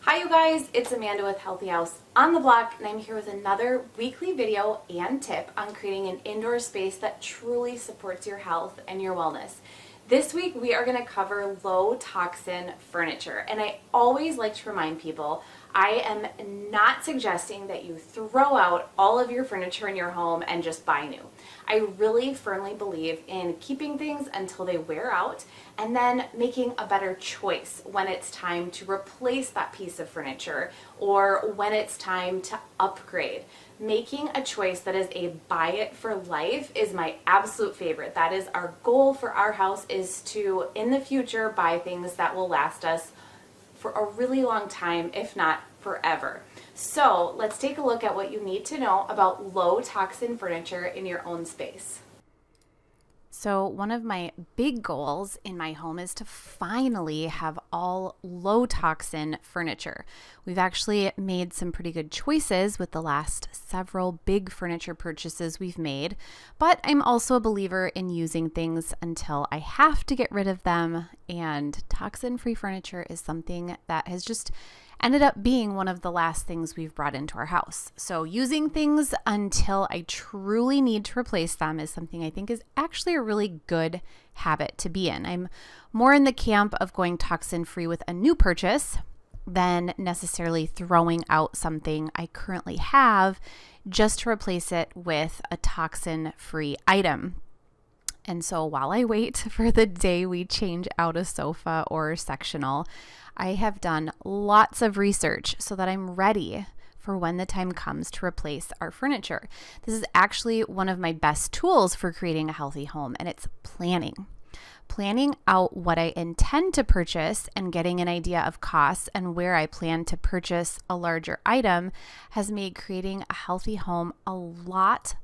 Hi you guys, it's Amanda with Healthy House on the Block, and I'm here with another weekly video and tip on creating an indoor space that truly supports your health and your wellness. This week we are going to cover low toxin furniture, and I always like to remind people I am not suggesting that you throw out all of your furniture in your home and just buy new. I really firmly believe in keeping things until they wear out and then making a better choice when it's time to replace that piece of furniture or when it's time to upgrade. Making a choice that is a buy it for life is my absolute favorite. That is our goal for our house, is to in the future buy things that will last us for a really long time, if not forever. So let's take a look at what you need to know about low toxin furniture in your own space. So one of my big goals in my home is to finally have all low toxin furniture. We've actually made some pretty good choices with the last several big furniture purchases we've made, but I'm also a believer in using things until I have to get rid of them, and toxin-free furniture is something that has just ended up being one of the last things we've brought into our house. So using things until I truly need to replace them is something I think is actually a really good habit to be in. I'm more in the camp of going toxin-free with a new purchase than necessarily throwing out something I currently have just to replace it with a toxin-free item. And so while I wait for the day we change out a sofa or sectional, I have done lots of research so that I'm ready for when the time comes to replace our furniture. This is actually one of my best tools for creating a healthy home, and it's planning. Planning out what I intend to purchase and getting an idea of costs and where I plan to purchase a larger item has made creating a healthy home a lot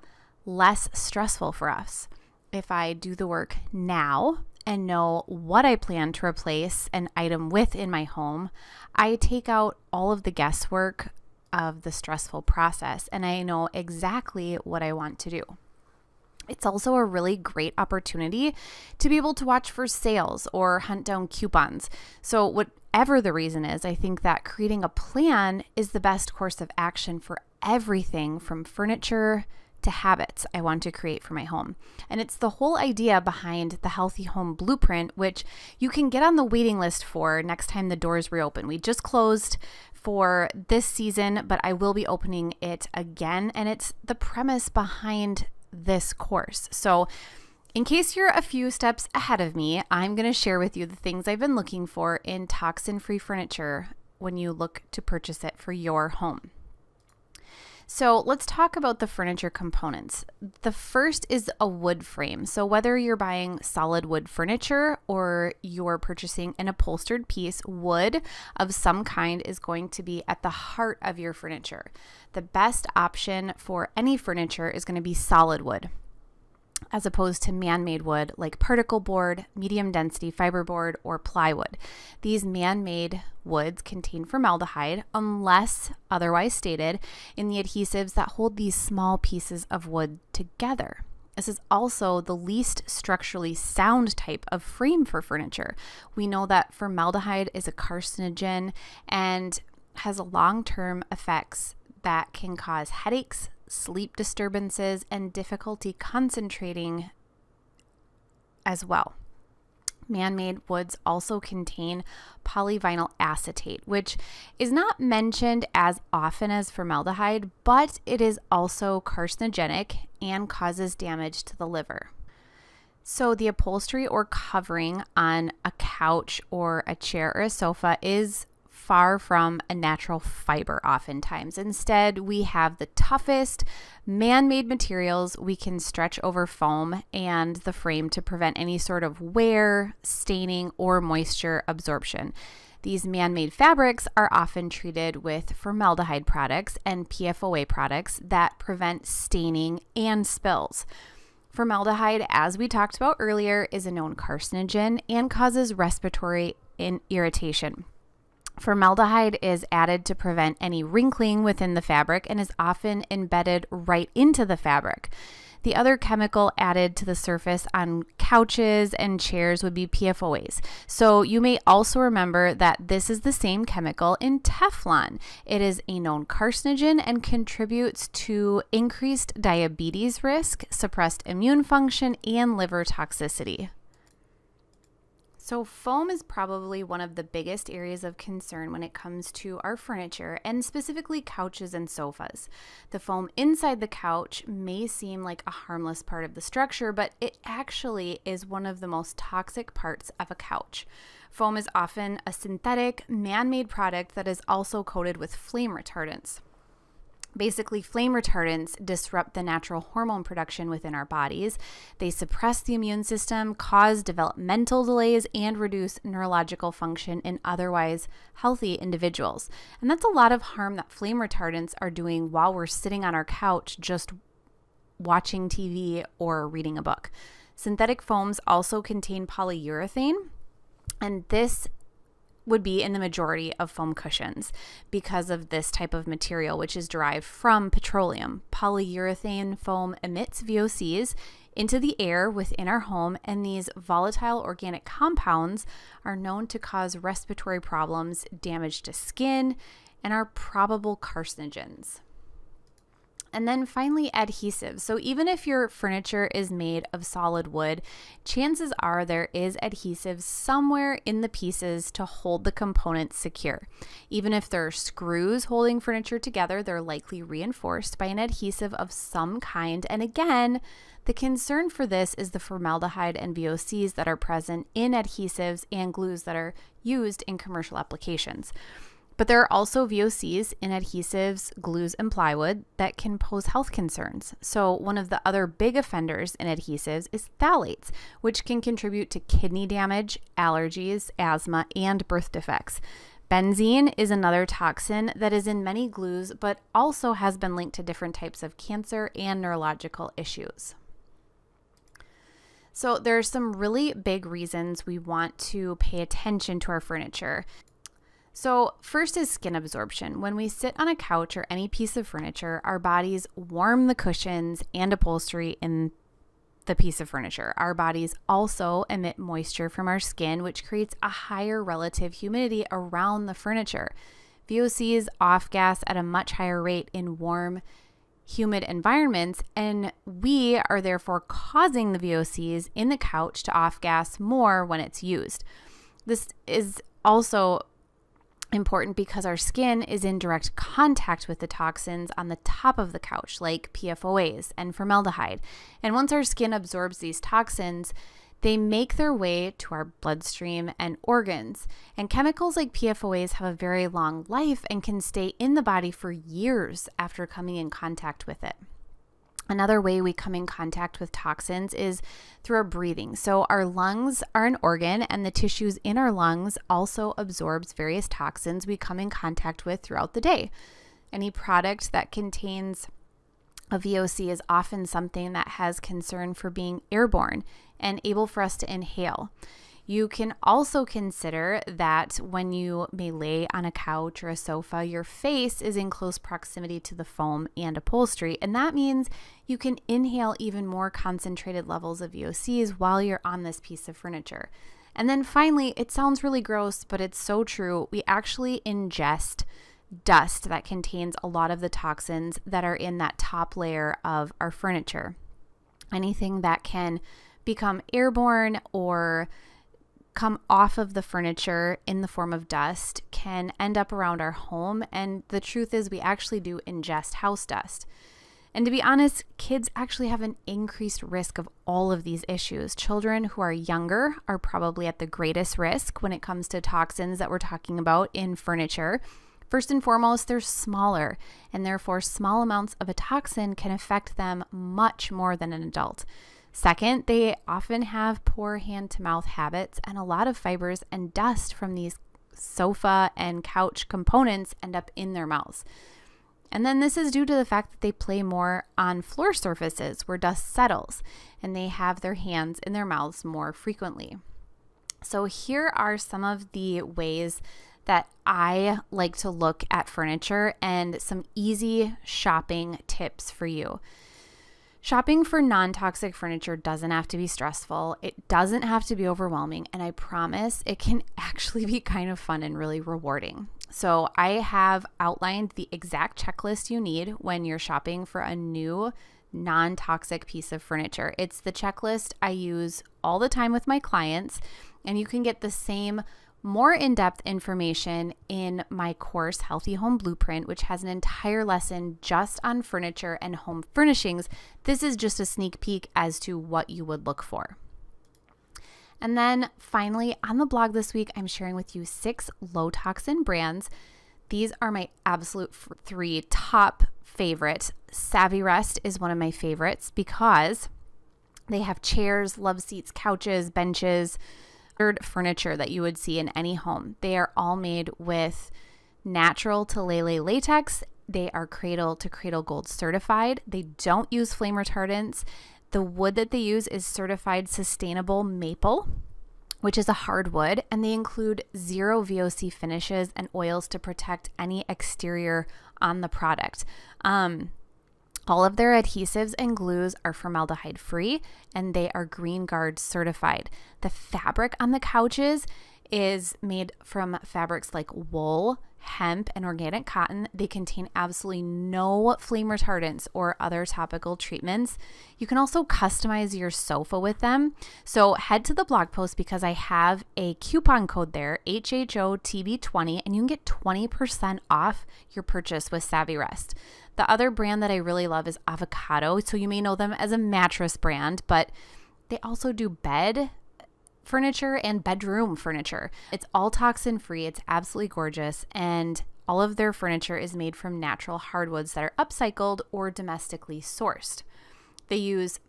less stressful for us. If I do the work now and know what I plan to replace an item with in my home, I take out all of the guesswork of the stressful process, and I know exactly what I want to do. It's also a really great opportunity to be able to watch for sales or hunt down coupons. So whatever the reason is, I think that creating a plan is the best course of action for everything from furniture to habits I want to create for my home. And it's the whole idea behind the Healthy Home Blueprint, which you can get on the waiting list for next time the doors reopen. We just closed for this season, but I will be opening it again. And it's the premise behind this course. So in case you're a few steps ahead of me, I'm going to share with you the things I've been looking for in toxin-free furniture when you look to purchase it for your home. So let's talk about the furniture components. The first is a wood frame. So whether you're buying solid wood furniture or you're purchasing an upholstered piece, wood of some kind is going to be at the heart of your furniture. The best option for any furniture is going to be solid wood, as opposed to man-made wood like particle board, medium density fiberboard, or plywood. These man-made woods contain formaldehyde unless otherwise stated in the adhesives that hold these small pieces of wood together. This is also the least structurally sound type of frame for furniture. We know that formaldehyde is a carcinogen and has long-term effects that can cause headaches, sleep disturbances, and difficulty concentrating as well. Man-made woods also contain polyvinyl acetate, which is not mentioned as often as formaldehyde, but it is also carcinogenic and causes damage to the liver. So the upholstery or covering on a couch or a chair or a sofa is far from a natural fiber oftentimes. Instead, we have the toughest man-made materials we can stretch over foam and the frame to prevent any sort of wear, staining, or moisture absorption. These man-made fabrics are often treated with formaldehyde products and PFOA products that prevent staining and spills. Formaldehyde, as we talked about earlier, is a known carcinogen and causes respiratory irritation. Formaldehyde is added to prevent any wrinkling within the fabric and is often embedded right into the fabric. The other chemical added to the surface on couches and chairs would be PFOAs. So you may also remember that this is the same chemical in Teflon. It is a known carcinogen and contributes to increased diabetes risk, suppressed immune function, and liver toxicity. So foam is probably one of the biggest areas of concern when it comes to our furniture, and specifically couches and sofas. The foam inside the couch may seem like a harmless part of the structure, but it actually is one of the most toxic parts of a couch. Foam is often a synthetic, man-made product that is also coated with flame retardants. Basically, flame retardants disrupt the natural hormone production within our bodies. They suppress the immune system, cause developmental delays, and reduce neurological function in otherwise healthy individuals. And that's a lot of harm that flame retardants are doing while we're sitting on our couch just watching TV or reading a book. Synthetic foams also contain polyurethane, and this would be in the majority of foam cushions because of this type of material, which is derived from petroleum. Polyurethane foam emits VOCs into the air within our home, and these volatile organic compounds are known to cause respiratory problems, damage to skin, and are probable carcinogens. And then finally, adhesives. So even if your furniture is made of solid wood, chances are there is adhesive somewhere in the pieces to hold the components secure. Even if there are screws holding furniture together, they're likely reinforced by an adhesive of some kind. And again, the concern for this is the formaldehyde and VOCs that are present in adhesives and glues that are used in commercial applications. But there are also VOCs in adhesives, glues, and plywood that can pose health concerns. So one of the other big offenders in adhesives is phthalates, which can contribute to kidney damage, allergies, asthma, and birth defects. Benzene is another toxin that is in many glues, but also has been linked to different types of cancer and neurological issues. So there are some really big reasons we want to pay attention to our furniture. So first is skin absorption. When we sit on a couch or any piece of furniture, our bodies warm the cushions and upholstery in the piece of furniture. Our bodies also emit moisture from our skin, which creates a higher relative humidity around the furniture. VOCs off-gas at a much higher rate in warm, humid environments, and we are therefore causing the VOCs in the couch to off-gas more when it's used. This is also important because our skin is in direct contact with the toxins on the top of the couch, like PFOAs and formaldehyde. And once our skin absorbs these toxins, they make their way to our bloodstream and organs. And chemicals like PFOAs have a very long life and can stay in the body for years after coming in contact with it. Another way we come in contact with toxins is through our breathing. So our lungs are an organ, and the tissues in our lungs also absorbs various toxins we come in contact with throughout the day. Any product that contains a VOC is often something that has concern for being airborne and able for us to inhale. You can also consider that when you may lay on a couch or a sofa, your face is in close proximity to the foam and upholstery, and that means you can inhale even more concentrated levels of VOCs while you're on this piece of furniture. And then finally, it sounds really gross, but it's so true. We actually ingest dust that contains a lot of the toxins that are in that top layer of our furniture. Anything that can become airborne or come off of the furniture in the form of dust can end up around our home, and the truth is we actually do ingest house dust. And to be honest, kids actually have an increased risk of all of these issues. Children who are younger are probably at the greatest risk when it comes to toxins that we're talking about in furniture. First and foremost, they're smaller, and therefore small amounts of a toxin can affect them much more than an adult. Second, they often have poor hand-to-mouth habits, and a lot of fibers and dust from these sofa and couch components end up in their mouths. And then this is due to the fact that they play more on floor surfaces where dust settles, and they have their hands in their mouths more frequently. So here are some of the ways that I like to look at furniture and some easy shopping tips for you. Shopping for non-toxic furniture doesn't have to be stressful. It doesn't have to be overwhelming. And I promise it can actually be kind of fun and really rewarding. So I have outlined the exact checklist you need when you're shopping for a new non-toxic piece of furniture. It's the checklist I use all the time with my clients, and you can get the same more in-depth information in my course, Healthy Home Blueprint, which has an entire lesson just on furniture and home furnishings. This is just a sneak peek as to what you would look for. And then finally, on the blog this week, I'm sharing with you 6 low toxin brands. These are my absolute 3 top favorites. Savvy Rest is one of my favorites because they have chairs, love seats, couches, benches, furniture that you would see in any home. They are all made with natural to lele latex. They are cradle to cradle gold certified. They don't use flame retardants. The wood that they use is certified sustainable maple, which is a hardwood, and they include 0 VOC finishes and oils to protect any exterior on the product. All of their adhesives and glues are formaldehyde free, and they are Green Guard certified. The fabric on the couches is made from fabrics like wool, hemp, and organic cotton. They contain absolutely no flame retardants or other topical treatments. You can also customize your sofa with them. So head to the blog post because I have a coupon code there, HHOTB20, and you can get 20% off your purchase with Savvy Rest. The other brand that I really love is Avocado. So you may know them as a mattress brand, but they also do bed furniture and bedroom furniture. It's all toxin free. It's absolutely gorgeous. And all of their furniture is made from natural hardwoods that are upcycled or domestically sourced. They use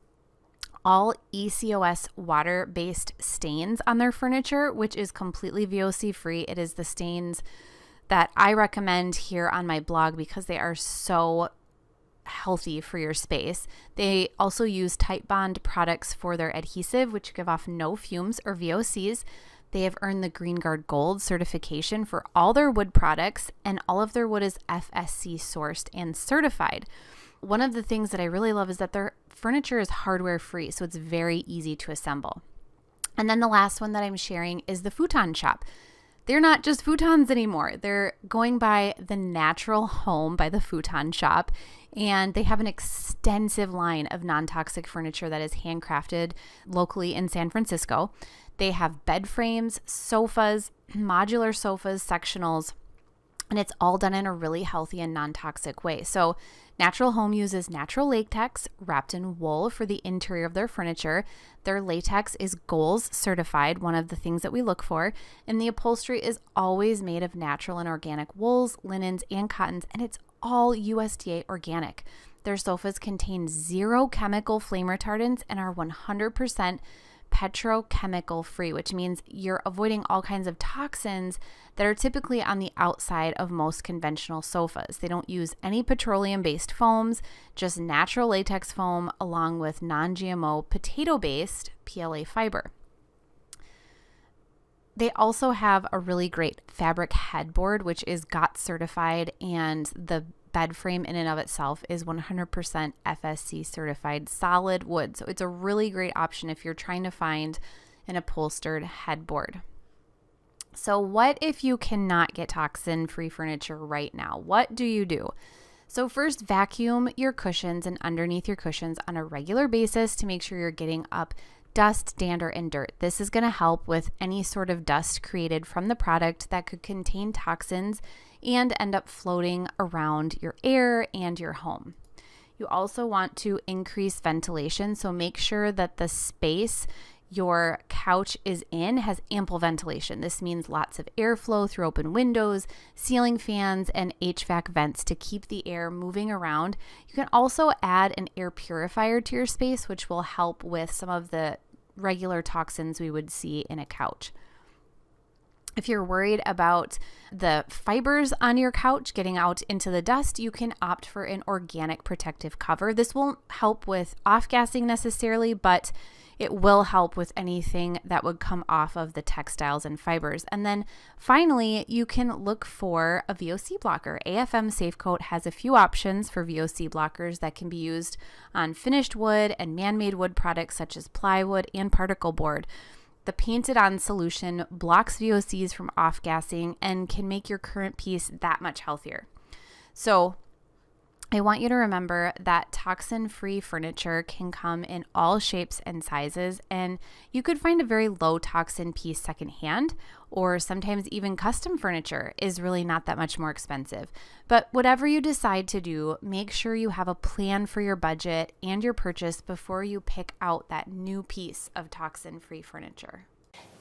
all ECOS water-based stains on their furniture, which is completely VOC free. It is the stains that I recommend here on my blog because they are so healthy for your space. They also use Tight Bond products for their adhesive, which give off no fumes or VOCs. They have earned the Green Guard Gold certification for all their wood products, and all of their wood is FSC sourced and certified. One of the things that I really love is that their furniture is hardware free, so it's very easy to assemble. And then the last one that I'm sharing is the Futon Shop. They're not just futons anymore. They're going by the Natural Home by the Futon Shop, and they have an extensive line of non-toxic furniture that is handcrafted locally in San Francisco. They have bed frames, sofas, modular sofas, sectionals, and it's all done in a really healthy and non-toxic way. So Natural Home uses natural latex wrapped in wool for the interior of their furniture. Their latex is GOLS certified, one of the things that we look for. And the upholstery is always made of natural and organic wools, linens, and cottons, and it's all USDA organic. Their sofas contain 0 chemical flame retardants and are 100% petrochemical free, which means you're avoiding all kinds of toxins that are typically on the outside of most conventional sofas. They don't use any petroleum-based foams, just natural latex foam along with non-GMO potato-based PLA fiber. They also have a really great fabric headboard, which is GOTS certified, and the bed frame in and of itself is 100% FSC certified solid wood. So it's a really great option if you're trying to find an upholstered headboard. So what if you cannot get toxin-free furniture right now? What do you do? So first, vacuum your cushions and underneath your cushions on a regular basis to make sure you're getting up dust, dander, and dirt. This is going to help with any sort of dust created from the product that could contain toxins and end up floating around your air and your home. You also want to increase ventilation, so make sure that the space your couch is in has ample ventilation. This means lots of airflow through open windows, ceiling fans, and HVAC vents to keep the air moving around. You can also add an air purifier to your space, which will help with some of the regular toxins we would see in a couch. If you're worried about the fibers on your couch getting out into the dust, you can opt for an organic protective cover. This won't help with off-gassing necessarily, but it will help with anything that would come off of the textiles and fibers. And then finally, you can look for a VOC blocker. AFM Safe Coat has a few options for VOC blockers that can be used on finished wood and man-made wood products such as plywood and particle board. The painted on solution blocks VOCs from off-gassing and can make your current piece that much healthier. So I want you to remember that toxin-free furniture can come in all shapes and sizes, and you could find a very low toxin piece secondhand, or sometimes even custom furniture is really not that much more expensive. But whatever you decide to do, make sure you have a plan for your budget and your purchase before you pick out that new piece of toxin-free furniture.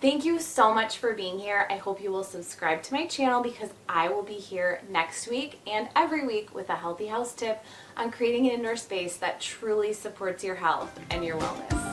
Thank you so much for being here. I hope you will subscribe to my channel because I will be here next week and every week with a healthy house tip on creating an indoor space that truly supports your health and your wellness.